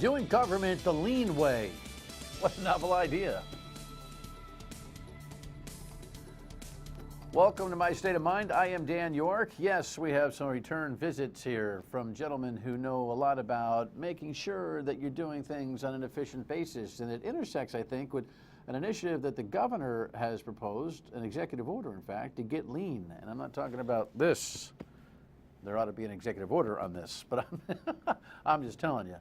Doing government the lean way. What a novel idea. Welcome to My State of Mind. I am Dan York. Yes, we have some return visits here from gentlemen who know a lot about making sure that you're doing things on an efficient basis. And it intersects, I think, with an initiative that the governor has proposed, an executive order, in fact, to get lean. And I'm not talking about this. There ought to be an executive order on this, but I'm just telling you,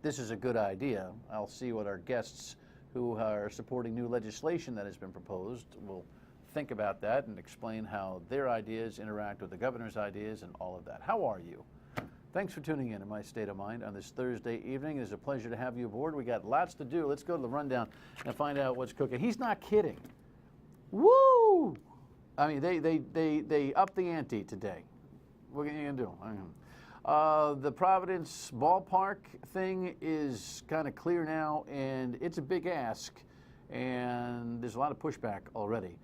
this is a good idea. I'll see what our guests who are supporting new legislation that has been proposed will think about that and explain how their ideas interact with the governor's ideas and all of that. How are you? Thanks for tuning in to My State of Mind on this Thursday evening. It is a pleasure to have you aboard. We got lots to do. Let's go to the rundown and find out what's cooking. He's not kidding. Woo! I mean, they upped the ante today. What are you going to do? The Providence ballpark thing is kind of clear now, and it's a big ask, and there's a lot of pushback already.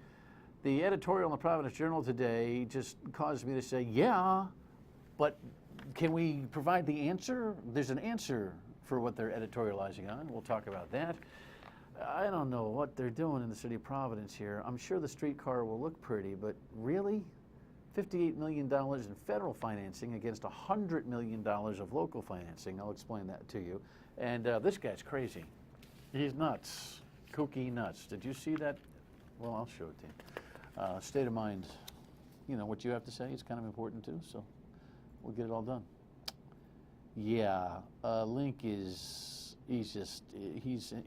The editorial in the Providence Journal today just caused me to say, yeah, but can we provide the answer? There's an answer for what they're editorializing on. We'll talk about that. I don't know what they're doing in the city of Providence here. I'm sure the streetcar will look pretty, but really? $58 million in federal financing against $100 million of local financing. I'll explain that to you. And this guy's crazy. He's nuts. Kooky nuts. Did you see that? Well, I'll show it to you. State of mind, you know, what you have to say is kind of important too, so we'll get it all done. Yeah, Link is, he's just, he's in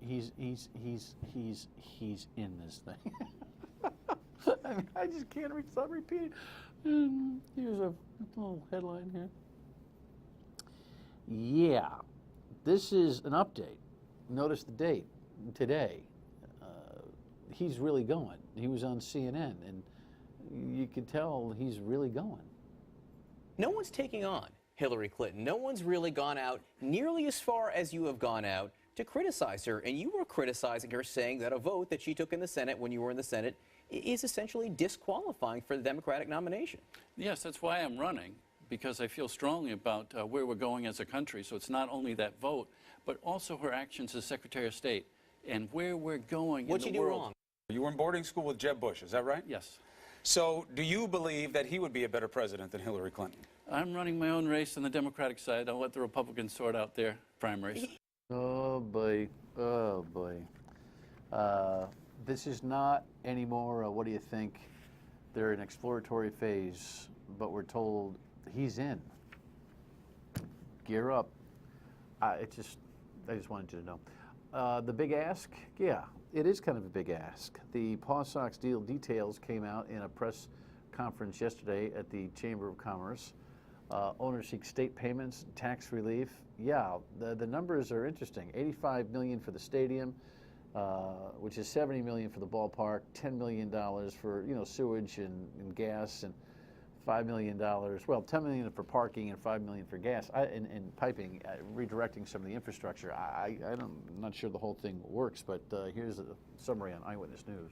this thing. I mean, I just can't stop repeating. Here's a little headline here. Yeah, this is an update. Notice the date, today. He's really going. He was on CNN, and you could tell he's really going. No one's taking on Hillary Clinton. No one's really gone out nearly as far as you have gone out to criticize her. And you were criticizing her, saying that a vote that she took in the Senate when you were in the Senate is essentially disqualifying for the Democratic nomination. Yes, that's why I'm running, because I feel strongly about where we're going as a country. So it's not only that vote, but also her actions as Secretary of State and where we're going What'd in you the do world. wrong? You were in boarding school with Jeb Bush, is that right? Yes. So do you believe that he would be a better president than Hillary Clinton? I'm running my own race on the Democratic side. I'll let the Republicans sort out their primaries. Oh boy, oh boy. This is not anymore, what do you think? They're in exploratory phase, but we're told he's in. Gear up. I just wanted you to know. The big ask, yeah, it is kind of a big ask. The Paw Sox deal details came out in a press conference yesterday at the Chamber of Commerce. Owners seek state payments, tax relief. Yeah, the numbers are interesting. $85 million for the stadium, which is $70 million for the ballpark, $10 million for sewage and gas, and $5 million. Well, $10 million for parking and $5 million for gas and piping, redirecting some of the infrastructure. I'm not sure the whole thing works, but here's a summary on Eyewitness News.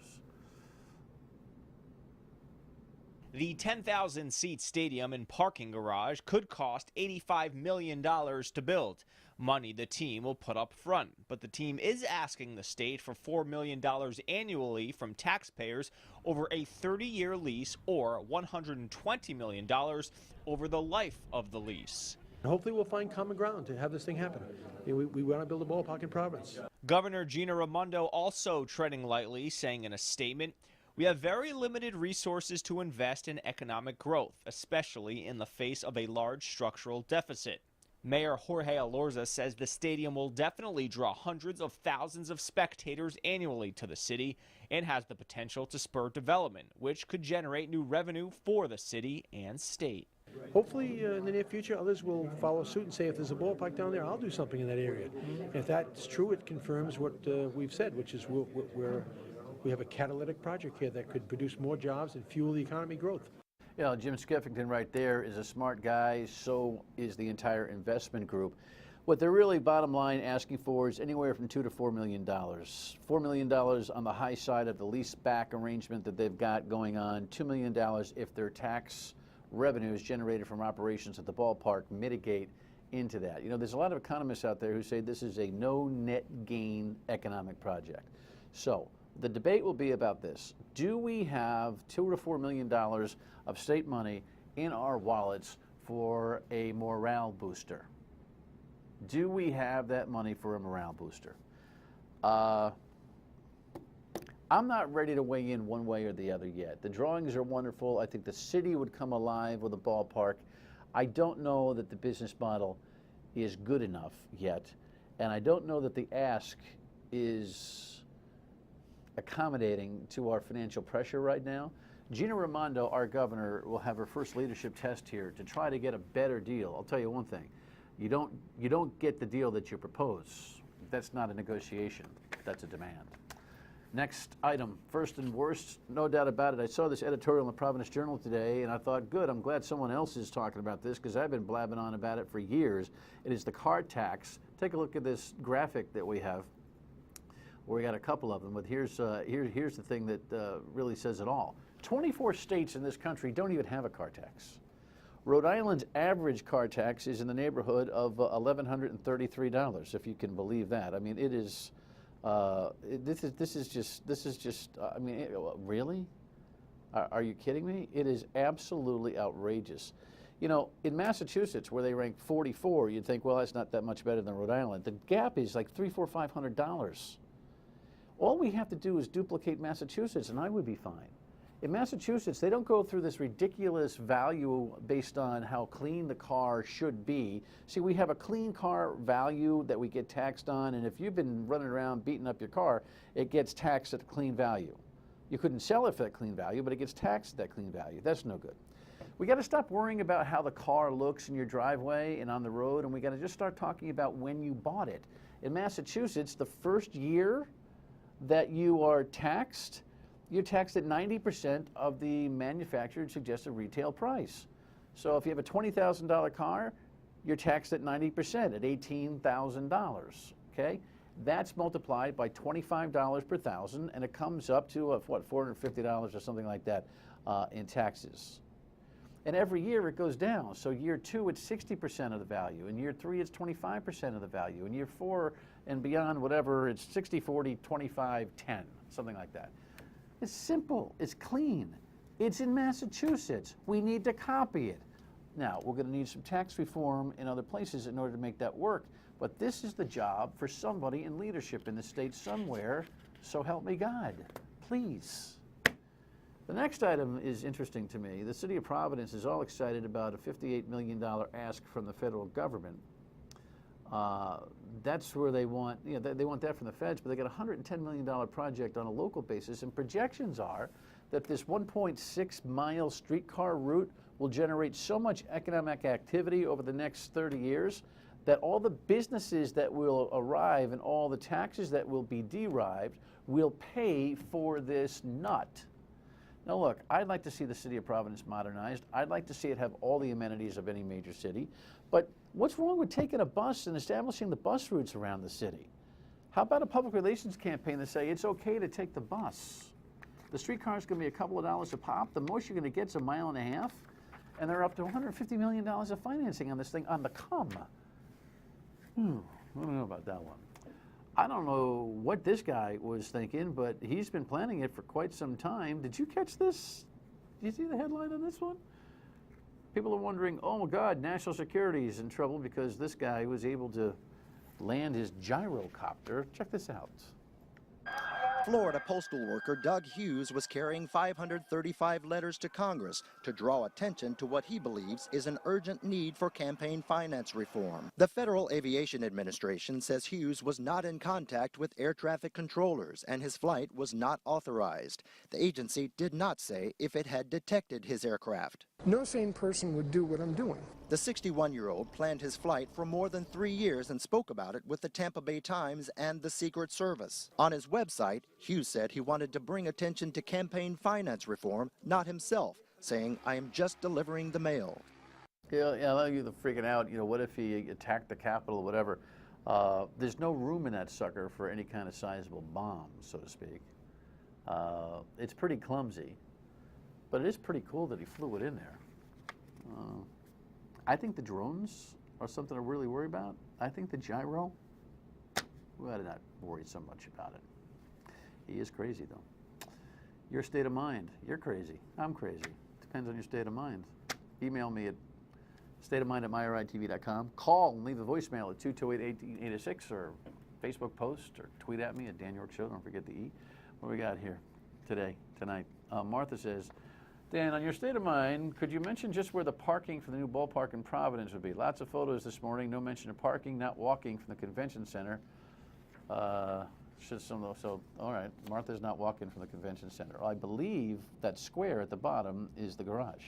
The 10,000-seat stadium and parking garage could cost $85 million to build, money the team will put up front. But the team is asking the state for $4 million annually from taxpayers over a 30-year lease, or $120 million over the life of the lease. Hopefully we'll find common ground to have this thing happen. We want to build a ballpark in Providence. Governor Gina Raimondo also treading lightly, saying in a statement, "We have very limited resources to invest in economic growth, especially in the face of a large structural deficit." Mayor Jorge Alorza says the stadium will definitely draw hundreds of thousands of spectators annually to the city and has the potential to spur development, which could generate new revenue for the city and state. Hopefully in the near future others will follow suit and say if there's a ballpark down there, I'll do something in that area. If that's true, it confirms what we've said, which is we have a catalytic project here that could produce more jobs and fuel the economy growth. Yeah, Jim Skeffington right there is a smart guy. So is the entire investment group. What they're really, bottom line, asking for is anywhere from $2 to $4 million. $4 million on the high side of the lease-back arrangement that they've got going on. $2 million if their tax revenues generated from operations at the ballpark mitigate into that. You know, there's a lot of economists out there who say this is a no net gain economic project. So the debate will be about this. Do we have $2 to $4 million of state money in our wallets for a morale booster? Do we have that money for a morale booster? I'm not ready to weigh in one way or the other yet. The drawings are wonderful. I think the city would come alive with a ballpark. I don't know that the business model is good enough yet, and I don't know that the ask is accommodating to our financial pressure right now. Gina Raimondo, our governor, will have her first leadership test here to try to get a better deal. I'll tell you one thing, you don't get the deal that you propose. That's not a negotiation, that's a demand. Next item, first and worst, no doubt about it. I saw this editorial in the Providence Journal today, and I thought, good, I'm glad someone else is talking about this because I've been blabbing on about it for years. It is the car tax. Take a look at this graphic that we have, where we got a couple of them, but here's the thing that really says it all. 24 states in this country don't even have a car tax. Rhode Island's average car tax is in the neighborhood of $1,133, if you can believe that. I mean, it is. This is just. I mean, really? Are you kidding me? It is absolutely outrageous. You know, in Massachusetts, where they rank 44, you'd think, well, that's not that much better than Rhode Island. The gap is like $300, $400, $500. All we have to do is duplicate Massachusetts, and I would be fine. In Massachusetts, they don't go through this ridiculous value based on how clean the car should be. See, we have a clean car value that we get taxed on, and if you've been running around beating up your car, it gets taxed at the clean value. You couldn't sell it for that clean value, but it gets taxed at that clean value. That's no good. We got to stop worrying about how the car looks in your driveway and on the road, and we got to just start talking about when you bought it. In Massachusetts, the first year that you are taxed, you're taxed at 90% of the manufactured suggested retail price. So if you have a $20,000 car, you're taxed at 90% at $18,000, okay? That's multiplied by $25 per thousand, and it comes up to, what, $450 or something like that in taxes. And every year it goes down. So year 2, it's 60% of the value. In year 3, it's 25% of the value. In year 4 and beyond, whatever, it's 60, 40, 25, 10, something like that. It's simple. It's clean. It's in Massachusetts. We need to copy it. Now, we're going to need some tax reform in other places in order to make that work. But this is the job for somebody in leadership in the state somewhere. So help me God. Please. The next item is interesting to me. The city of Providence is all excited about a $58 million ask from the federal government. That's where they want, you know, they want that from the feds, but they got a $110 million project on a local basis, and projections are that this 1.6-mile streetcar route will generate so much economic activity over the next 30 years that all the businesses that will arrive and all the taxes that will be derived will pay for this nut. Now look, I'd like to see the city of Providence modernized. I'd like to see it have all the amenities of any major city. But what's wrong with taking a bus and establishing the bus routes around the city? How about a public relations campaign that say it's okay to take the bus? The streetcar is going to be a couple of dollars a pop. The most you're going to get is a mile and a half. And they're up to $150 million of financing on this thing on the come. I don't know about that one. I don't know what this guy was thinking, but he's been planning it for quite some time. Did you catch this? Did you see the headline on this one? People are wondering, oh my God, national security is in trouble because this guy was able to land his gyrocopter. Check this out. Florida postal worker Doug Hughes was carrying 535 letters to Congress to draw attention to what he believes is an urgent need for campaign finance reform. The Federal Aviation Administration says Hughes was not in contact with air traffic controllers and his flight was not authorized. The agency did not say if it had detected his aircraft. No sane person would do what I'm doing. The 61-year-old planned his flight for more than 3 years and spoke about it with the Tampa Bay Times and the Secret Service. On his website, Hughes said he wanted to bring attention to campaign finance reform, not himself, saying, I am just delivering the mail. Yeah, you're freaking out. You know, what if he attacked the Capitol or whatever? There's no room in that sucker for any kind of sizable bomb, so to speak. It's pretty clumsy, but it is pretty cool that he flew it in there. I think the drones or something to really worry about, I think the gyro, we ought to not worry so much about it. He is crazy, though. Your state of mind, you're crazy. I'm crazy. Depends on your state of mind. Email me at stateofmind@myiritv.com. Call and leave a voicemail at 228-1886 or Facebook post or tweet at me at Dan York Show. Don't forget the E. What do we got here tonight? Martha says, Dan, on your state of mind, could you mention just where the parking for the new ballpark in Providence would be? Lots of photos this morning. No mention of parking, not walking from the convention center. So, all right, Martha's not walking from the convention center. I believe that square at the bottom is the garage.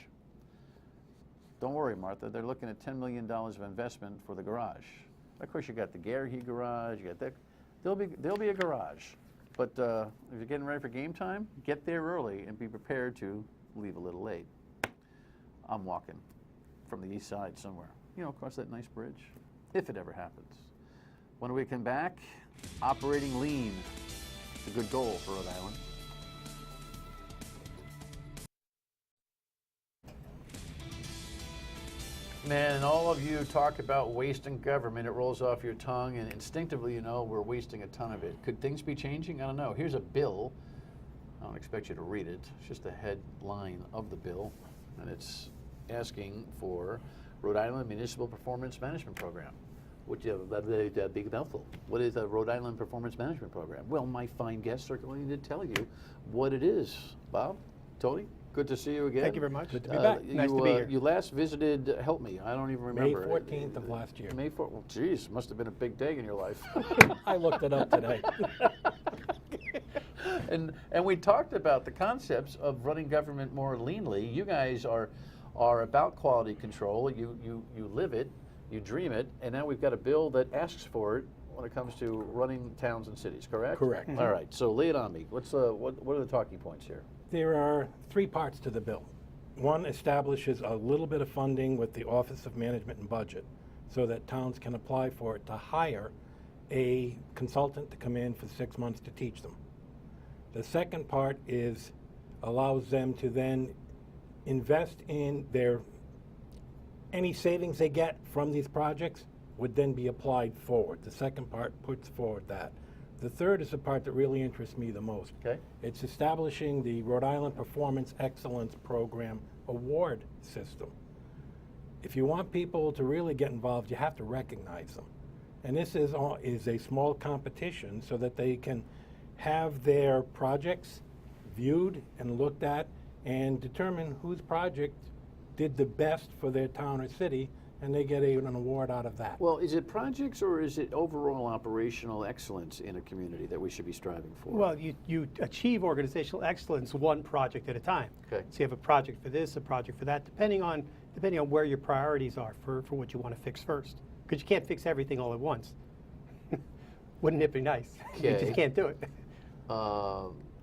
Don't worry, Martha. They're looking at $10 million of investment for the garage. Of course, you got the Garrahy garage. You got that. There'll be a garage. But if you're getting ready for game time, get there early and be prepared to leave a little late. I'm walking from the east side somewhere, across that nice bridge, if it ever happens. When we come back, operating lean. It's a good goal for Rhode Island. Man, and all of you talk about wasting government. It rolls off your tongue, and instinctively, we're wasting a ton of it. Could things be changing? I don't know. Here's a bill. I don't expect you to read it. It's just the headline of the bill, and it's asking for Rhode Island Municipal Performance Management Program. Which is a big mouthful. What is a Rhode Island Performance Management Program? Well, my fine guests are going to tell you what it is. Bob, Tony, good to see you again. Thank you very much. Good to be back. Nice to be here. You last visited, help me, I don't even remember. May 14th of last year. May 4th, well, geez, must have been a big day in your life. I looked it up today. And we talked about the concepts of running government more leanly. You guys are about quality control. You live it. You dream it, and now we've got a bill that asks for it when it comes to running towns and cities, correct? Correct. All right, so lay it on me. What are the talking points here? There are three parts to the bill. One establishes a little bit of funding with the Office of Management and Budget so that towns can apply for it to hire a consultant to come in for 6 months to teach them. The second part allows them to then invest in any savings they get from these projects would then be applied forward. The second part puts forward that. The third is the part that really interests me the most. Okay. It's establishing the Rhode Island Performance Excellence Program award system. If you want people to really get involved, you have to recognize them. And this is a small competition so that they can have their projects viewed and looked at and determine whose project did the best for their town or city, and they get an award out of that. Well, is it projects or is it overall operational excellence in a community that we should be striving for? Well, you achieve organizational excellence one project at a time. Okay. So you have a project for this, a project for that, depending on where your priorities are for what you want to fix first. Because you can't fix everything all at once. Wouldn't it be nice? You Okay. just can't do it.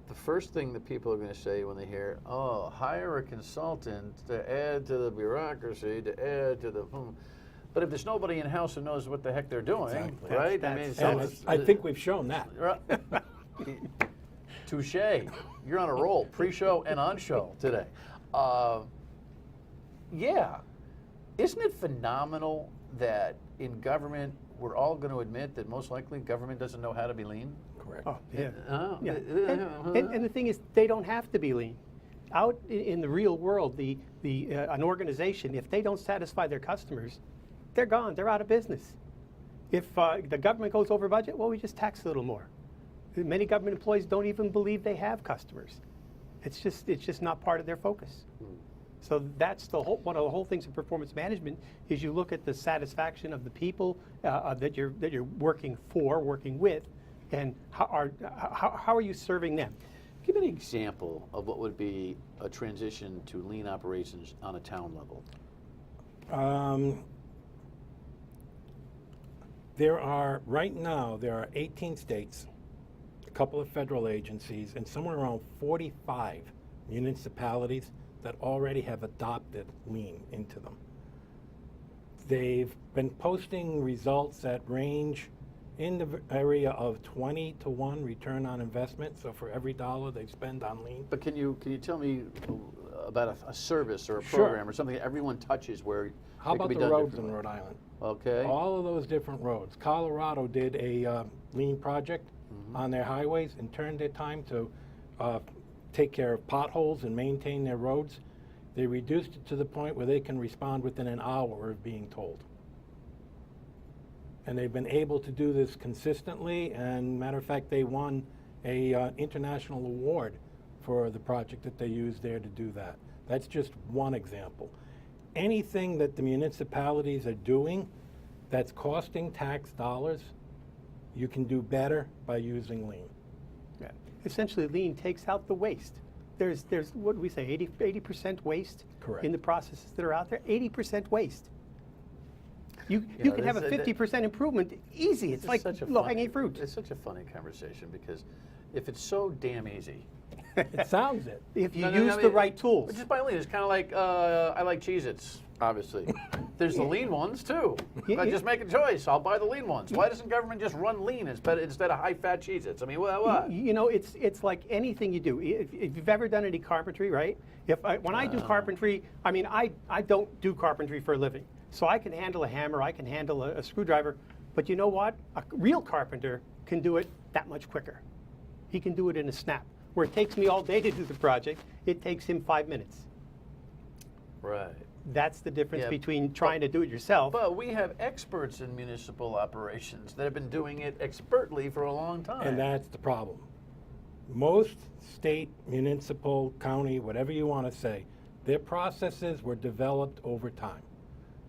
The first thing that people are going to say when they hear, hire a consultant to add to the bureaucracy, to add to the... But if there's nobody in-house who knows what the heck they're doing, Exactly. right? I think we've shown that. Touche. You're on a roll, pre-show and on-show today. Yeah. Isn't it phenomenal that in government, we're all going to admit that most likely government doesn't know how to be lean? Correct. Oh, yeah. Yeah. And the thing is, they don't have to be lean. Out in the real world, an organization, if they don't satisfy their customers, they're gone. They're out of business. If the government goes over budget, well, we just tax a little more. Many government employees don't even believe they have customers. It's just not part of their focus. So that's one of the whole things in performance management is you look at the satisfaction of the people that you're working with, and how are you serving them? Give me an example of what would be a transition to lean operations on a town level. Right now, there are 18 states, a couple of federal agencies, and somewhere around 45 municipalities that already have adopted lean into them. They've been posting results that range in the area of 20 to 1 return on investment. So for every dollar they spend on lean. But can you tell me about a service or a Sure. program or something that everyone touches where How it could about be the done roads in differently? Rhode Island? Okay. All of those different roads. Colorado did a lean project on their highways and turned their time to take care of potholes and maintain their roads. They reduced it to the point where they can respond within an hour of being told. And they've been able to do this consistently, and matter of fact, they won a international award for the project that they used there to do that. That's just one example. Anything that the municipalities are doing that's costing tax dollars, you can do better by using lean. Yeah. Essentially, lean takes out the waste. There's what do we say, 80% waste Correct. in the processes that are out there. 80% waste. You know, can have a this- 50% improvement easy. It's like low-hanging fruit. It's such a funny conversation because if it's so damn easy. It sounds it. If you No, no, use no, I the mean, right tools. Just by lean, it's kind of like I like Cheez-Its, obviously. There's the lean ones too. I just make a choice. I'll buy the lean ones. Why doesn't government just run lean instead of high-fat Cheez-Its? I mean, what? You know, it's like anything you do. If you've ever done any carpentry, right? When I do carpentry, I mean, I don't do carpentry for a living. So I can handle a hammer, I can handle a screwdriver. But you know what? A real carpenter can do it that much quicker. He can do it in a snap. Where it takes me all day to do the project, it takes him 5 minutes. Right. That's the difference Yeah, between trying to do it yourself. But we have experts in municipal operations that have been doing it expertly for a long time. And that's the problem. Most state, municipal, county, whatever you want to say, their processes were developed over time.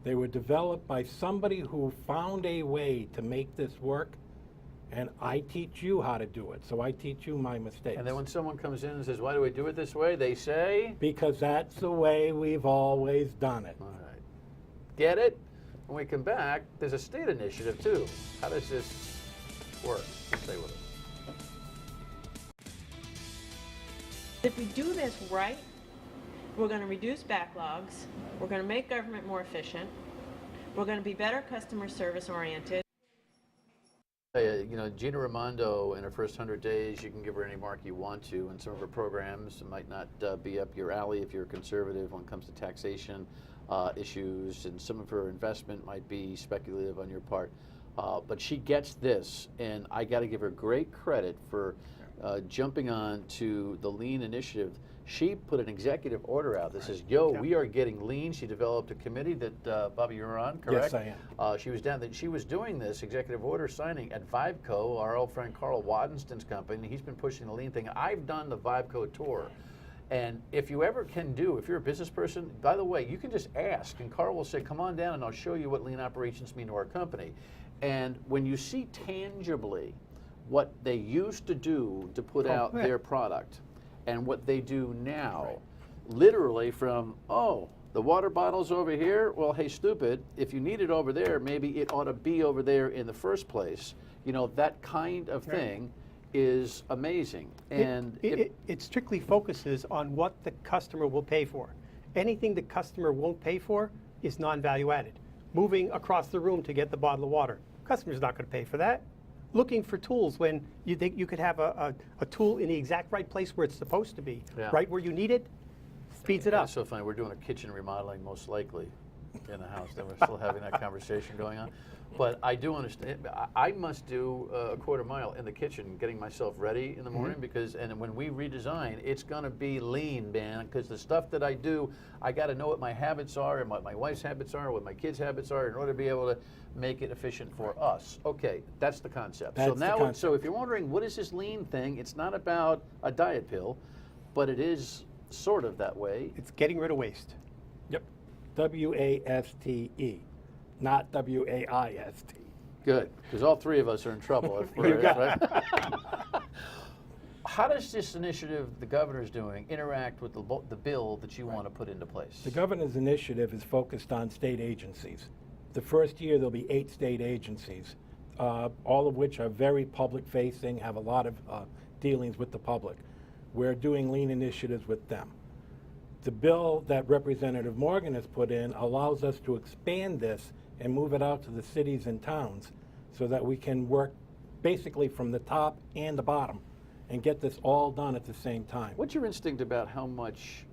They were developed by somebody who found a way to make this work, and I teach you how to do it, so I teach you my mistakes. And then when someone comes in and says, why do we do it this way? They say, Because that's the way we've always done it. all right. Get it? When we come back, there's a state initiative too. How does this work? Stay with us. If we do this right, we're going to reduce backlogs, we're going to make government more efficient, we're going to be better customer service oriented. You know, Gina Raimondo, in her first 100 days, you can give her any mark you want to, and some of her programs might not be up your alley if you're conservative when it comes to taxation issues, and some of her investment might be speculative on your part. But she gets this, and I got to give her great credit for jumping on to the Lean Initiative. She put an executive order out that says, we are getting lean. She developed a committee that, Bobby, you're on, correct? Yes, I am. She was doing this executive order signing at Viveco, our old friend Carl Wadenston's company. He's been pushing the lean thing. I've done the Viveco tour. And if you ever can if you're a business person, by the way, you can just ask, and Carl will say, come on down and I'll show you what lean operations mean to our company. And when you see tangibly what they used to do to put out their product, and what they do now, literally from, the water bottle's over here. Well, hey, stupid, if you need it over there, maybe it ought to be over there in the first place. You know, that kind of thing is amazing. And it strictly focuses on what the customer will pay for. Anything the customer won't pay for is non-value added. Moving across the room to get the bottle of water, customer's not going to pay for that. Looking for tools when you think you could have a tool in the exact right place where it's supposed to be, right where you need it, speeds it up. It's so funny. We're doing a kitchen remodeling most likely in the house. Then we're still having that conversation going on. But I do understand. I must do a quarter mile in the kitchen, getting myself ready in the morning and when we redesign, it's going to be lean, man. Because the stuff that I do, I got to know what my habits are and what my wife's habits are, what my kids' habits are, in order to be able to make it efficient for us. Okay, that's the concept. That's the concept. So if you're wondering what is this lean thing, it's not about a diet pill, but it is sort of that way. It's getting rid of waste. Yep. W-A-S-T-E, not W-A-I-S-T. Good, because all three of us are in trouble at first, right? How does this initiative the governor's doing interact with the bill that you want to put into place? The governor's initiative is focused on state agencies. The first year there'll be 8 state agencies, all of which are very public-facing, have a lot of dealings with the public. We're doing lean initiatives with them. The bill that Representative Morgan has put in allows us to expand this and move it out to the cities and towns so that we can work basically from the top and the bottom and get this all done at the same time. What's your instinct about how much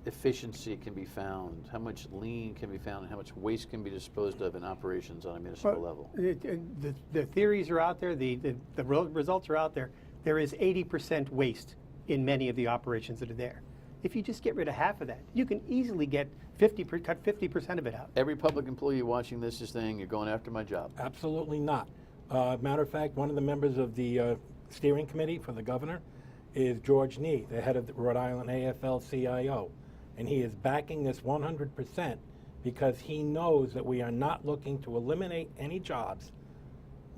efficiency can be found, how much lean can be found, and how much waste can be disposed of in operations on a municipal level? The theories are out there, the results are out there. There is 80% waste in many of the operations that are there. If you just get rid of half of that, you can easily cut 50% of it out. Every public employee watching this is saying, you're going after my job. Absolutely not. Matter of fact, one of the members of the steering committee for the governor is George Nee, the head of the Rhode Island AFL-CIO. And he is backing this 100% because he knows that we are not looking to eliminate any jobs.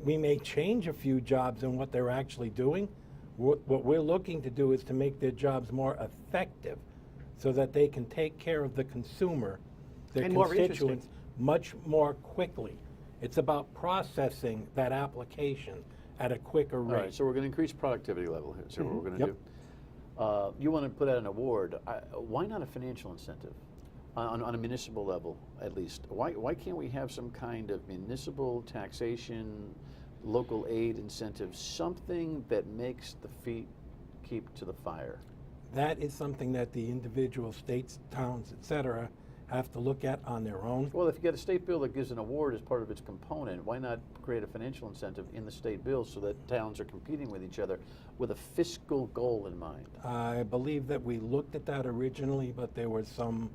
We may change a few jobs in what they're actually doing. What we're looking to do is to make their jobs more effective so that they can take care of the consumer, their And more constituents, much more quickly. It's about processing that application at a quicker rate. All right, so we're going to increase productivity level here. So what we're going to do. You want to put out an award. Why not a financial incentive on a municipal level, at least? Why can't we have some kind of municipal taxation, local aid incentive, something that makes the feet keep to the fire? That is something that the individual states, towns, et cetera, have to look at on their own. Well, if you get a state bill that gives an award as part of its component, why not create a financial incentive in the state bill so that towns are competing with each other with a fiscal goal in mind? I believe that we looked at that originally, but there were some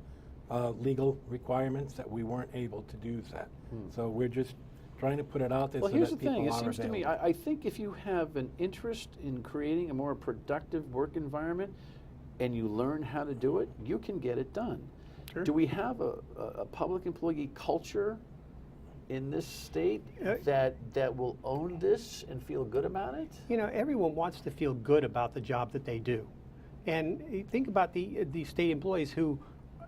legal requirements that we weren't able to do that. So we're just trying to put it out there Well, so here's that the thing. people It are seems to me, available. I think if you have an interest in creating a more productive work environment and you learn how to do it, you can get it done. Sure. Do we have a public employee culture in this state that will own this and feel good about it? You know, everyone wants to feel good about the job that they do. And you think about the state employees who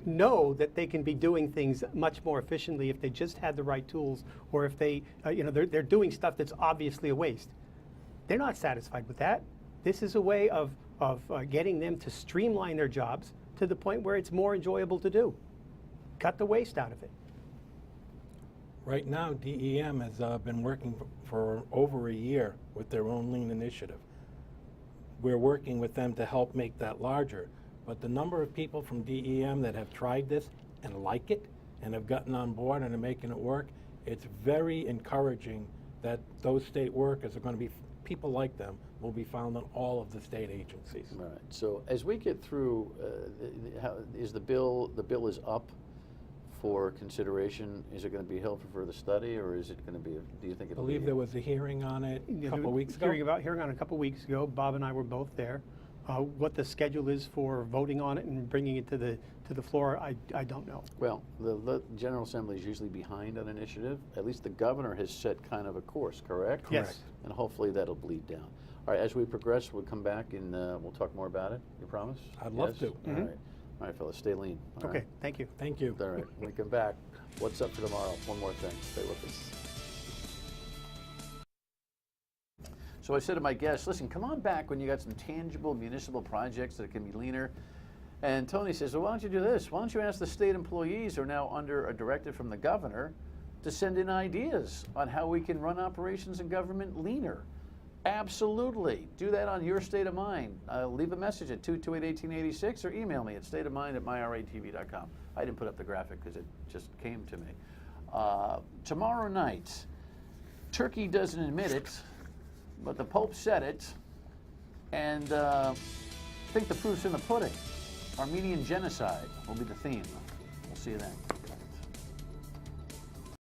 know that they can be doing things much more efficiently if they just had the right tools, or if they, they're doing stuff that's obviously a waste. They're not satisfied with that. This is a way of getting them to streamline their jobs to the point where it's more enjoyable to do. Cut the waste out of it. Right now, DEM has been working for over a year with their own lean initiative. We're working with them to help make that larger. But the number of people from DEM that have tried this and like it and have gotten on board and are making it work, it's very encouraging that those state workers are going to be, people like them will be found in all of the state agencies. Right. So as we get through, is the bill is up for consideration? Is it going to be held for further study, or is it going to be? Do you think I it'll believe be? there was a hearing on it a couple of weeks ago. Hearing on a couple of weeks ago. Bob and I were both there. What the schedule is for voting on it and bringing it to the floor, I don't know. Well, the General Assembly is usually behind on initiative. At least the governor has set kind of a course, correct? Yes. And hopefully that'll bleed down. All right, as we progress, we'll come back and we'll talk more about it. You promise? I'd love to. All right. All right, fellas, stay lean. All Okay, right? thank you. Thank you. All right, when we come back, what's up for tomorrow? One more thing. Stay with us. So I said to my guests, listen, come on back when you got some tangible municipal projects that can be leaner. And Tony says, well, why don't you do this? Why don't you ask the state employees who are now under a directive from the governor to send in ideas on how we can run operations and government leaner? Absolutely. Do that on Your State of Mind. Leave a message at 228-1886 or email me at stateofmind@myratv.com. I didn't put up the graphic because it just came to me. Tomorrow night, Turkey doesn't admit it, but the Pope said it, and I think the proof's in the pudding. Armenian genocide will be the theme. We'll see you then.